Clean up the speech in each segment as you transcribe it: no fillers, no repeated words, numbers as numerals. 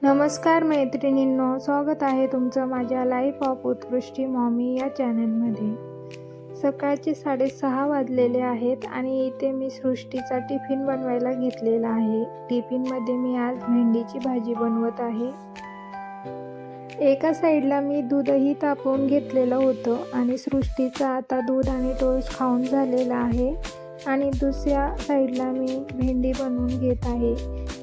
नमस्कार मैत्रिणींनो, स्वागत आहे तुमचं माझ्या लाईफ ऑफ उत्कृष्टी मॉमी या चॅनलमध्ये। सकाळचे 6:30 वाजलेले आहेत आणि इथे मी सृष्टीचा टिफिन बनवायला घेतलेला आहे। टिफिनमध्ये मी आज भेंडीची भाजी बनवत आहे। एका साईडला मी दूधही तापवून घेतलेलं होतं आणि सृष्टीचा आता दूध आणि टोस्ट खाऊन झालेला आहे आणि दुसऱ्या साईडला मी भेंडी बनवून घेत आहे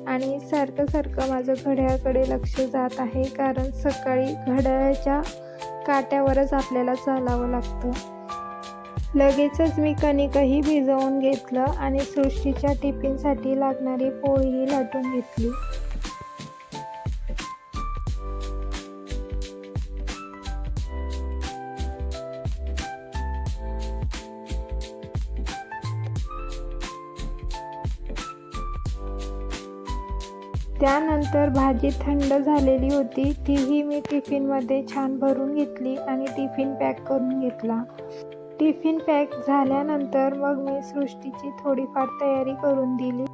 आणि सारखं माझं घड्याळाकडे लक्ष जात आहे, कारण सकाळी घड्याळाच्या काट्यावरच आपल्याला चालावं लागतं। लगेचच मी कणिकही भिजवून घेतलं आणि सृष्टीच्या टिफिनसाठी लागणारी पोळीही लाटून घेतली। त्यानंतर भाजी थंड झालेली होती, तीही मी टिफिनमध्ये छान भरून घेतली आणि टिफिन पॅक करून घेतला। टिफिन पॅक झाल्यानंतर मग मी सृष्टीची थोडीफार तयारी करून दिली।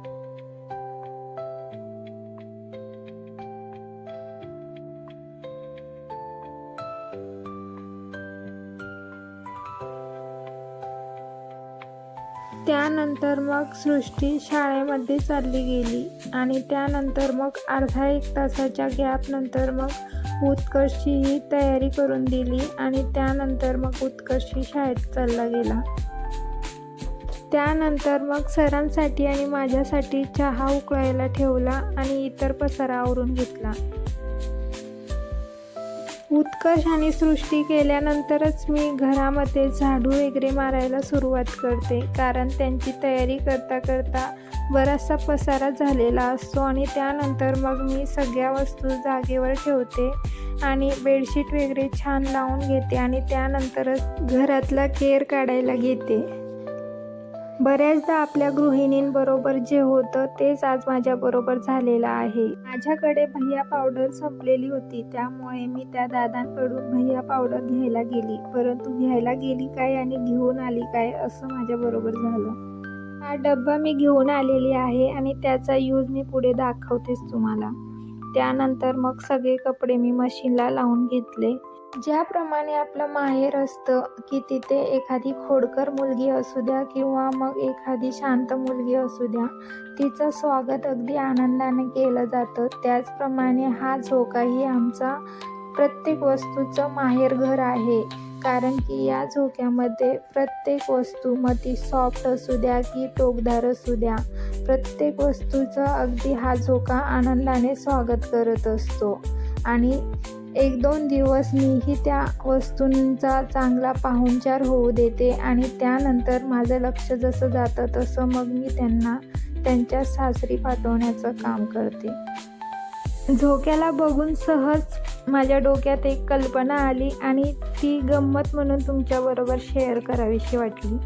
त्यानंतर मग सृष्टी शाळेमध्ये चालली गेली आणि त्यानंतर मग अर्धा एक तासाच्या गॅपनंतर मग उत्कर्षची तयारी करून दिली आणि त्यानंतर मग उत्कर्षी शाळेत चालला गेला। त्यानंतर मग सरांसाठी आणि माझ्यासाठी चहा उकळायला ठेवला आणि इतर पसारा आवरून घेतला। उत्कर्ष आणि सृष्टी गेल्यानंतरच मी घरामध्ये झाडू वगैरे मारायला सुरुवात करते, कारण त्यांची तयारी करता करता बराचसा पसारा झालेला असतो आणि त्यानंतर मग मी सगळ्या वस्तू जागेवर ठेवते आणि बेडशीट वगैरे छान लावून घेते आणि त्यानंतरच घरातला केर काढायला घेते। बऱ्याचदा आपल्या गृहिणींबरोबर जे होतं तेच आज माझ्याबरोबर झालेलं आहे। माझ्याकडे भैया पावडर संपलेली होती, त्यामुळे मी त्या दादांकडून भैया पावडर घ्यायला गेली, परंतु घ्यायला गेली काय आणि घेऊन आली काय असं माझ्याबरोबर झालं। हा डब्बा मी घेऊन आलेली आहे आणि त्याचा यूज मी पुढे दाखवतेच तुम्हाला। त्यानंतर मग सगळे कपडे मी मशीनला लावून घेतले। ज्याप्रमाणे आपलं माहेर असतं की तिथे एखादी खोडकर मुलगी असू द्या किंवा मग एखादी शांत मुलगी असू द्या, तिचं स्वागत अगदी आनंदाने केलं जातं, त्याचप्रमाणे हा झोकाही आमचा प्रत्येक वस्तूचं माहेरघर आहे। कारण की या झोक्यामध्ये प्रत्येक वस्तू, मग ती सॉफ्ट असू द्या की टोकदार असू द्या, प्रत्येक वस्तूचं अगदी हा झोका आनंदाने स्वागत करत असतो आणि 1-2 दिवस मीही त्या वस्तूंचा चांगला पाहुणचार होऊ देते आणि त्यानंतर माझं लक्ष जसं जातं तसं मग मी त्यांना त्यांच्या सासरी पाठवण्याचं काम करते। झोक्याला बघून सहज माझ्या डोक्यात एक कल्पना आली आणि ती गंमत म्हणून तुमच्याबरोबर शेअर करावीशी वाटली।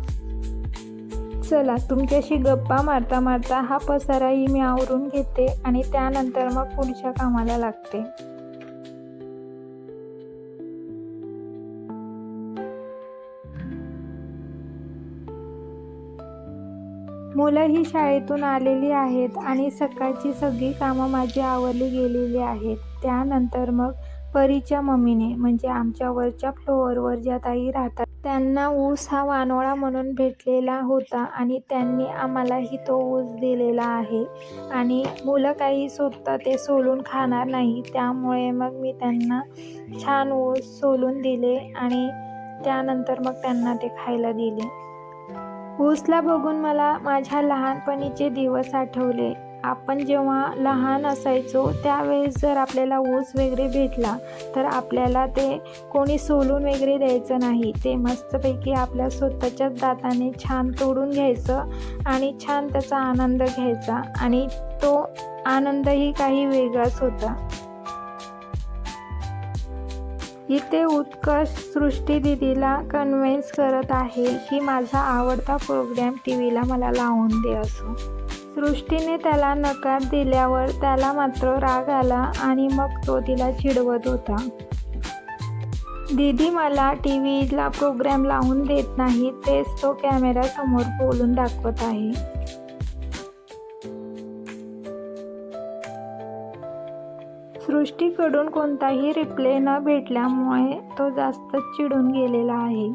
चला, तुमच्याशी गप्पा मारता मारता हा पसाराही मी आवरून घेते आणि त्यानंतर मग पुढच्या कामाला लागते। मुलंही शाळेतून आलेली आहेत आणि सकाळची सगळी कामं माझी आवरली गेलेली आहेत। त्यानंतर मग परीच्या मम्मीने, म्हणजे आमच्या वरच्या फ्लोअरवर ज्या ताई राहतात, त्यांना ऊस हा वानोळा म्हणून भेटलेला होता आणि त्यांनी आम्हालाही तो ऊस दिलेला आहे आणि मुलं काही स्वतः ते सोलून खाणार नाही, त्यामुळे मग मी त्यांना छान ऊस सोलून दिले आणि त्यानंतर मग त्यांना ते खायला दिले। ऊसला बघून मला माझ्या लहानपणीचे दिवस आठवले। आपण जेव्हा लहान असायचो त्यावेळेस जर आपल्याला ऊस वगैरे भेटला तर आपल्याला ते कोणी सोलून वगैरे द्यायचं नाही, ते मस्तपैकी आपल्या स्वतःच्याच दाताने छान तोडून घ्यायचं आणि छान त्याचा आनंद घ्यायचा आणि तो आनंदही काही वेगळाच होता। इथे उत्कर्ष सृष्टी दीदीला कन्व्हिन्स करत आहे की माझा आवडता प्रोग्राम टीव्हीला मला लावून दे असं। सृष्टीने त्याला नकार दिल्यावर त्याला मात्र राग आला आणि मग तो तिला चिडवत होता। दीदी मला टीव्हीला प्रोग्राम लावून देत नाही, तेच तो कॅमेऱ्यासमोर बोलून दाखवत आहे। सृष्टीकडून कोणताही रिप्लाय न भेटल्यामुळे तो जास्तच चिडून गेलेला आहे.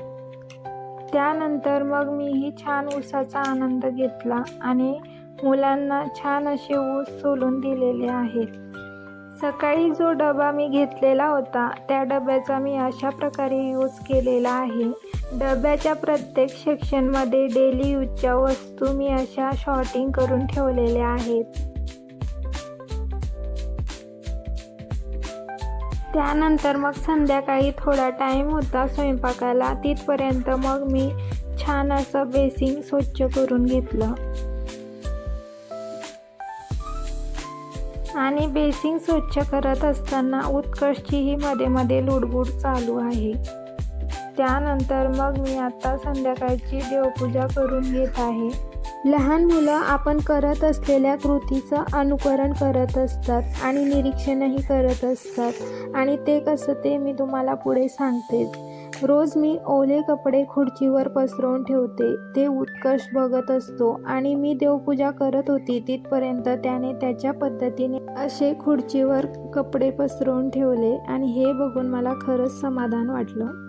त्यानंतर मग मीही छान ऊसाचा आनंद घेतला आणि मुलांना छान असे ऊस सोलून दिलेले आहेत. सकाळी जो डबा मी घेतलेला होता त्या डब्याचा मी अशा प्रकारे यूज केलेला आहे. डब्याच्या प्रत्येक सेक्शनमध्ये डेली यूजच्या वस्तू मी अशा शॉर्टिंग करून ठेवलेल्या आहेत. त्यानंतर मग संध्याकाळी थोडा टाईम होता स्वयंपाकाला, तिथपर्यंत मग मी छान असं बेसिंग स्वच्छ करून घेतलं आणि बेसिंग स्वच्छ करत असताना उत्कर्षचीही मध्ये मध्ये लुडबुड चालू आहे. त्यानंतर मग मी आता संध्याकाळची देवपूजा करून घेत आहे. लहान मुलं आपण करत असलेल्या कृतीचं अनुकरण करत असतात आणि निरीक्षणही करत असतात आणि ते कसं ते मी तुम्हाला पुढे सांगतेच. रोज मी ओले कपडे खुर्चीवर पसरवून ठेवते. ते उत्कर्ष बघत असतो आणि मी देवपूजा करत होती तिथपर्यंत त्याने त्याच्या पद्धतीने असे खुर्चीवर कपडे पसरवून ठेवले आणि हे बघून मला खरंच समाधान वाटलं.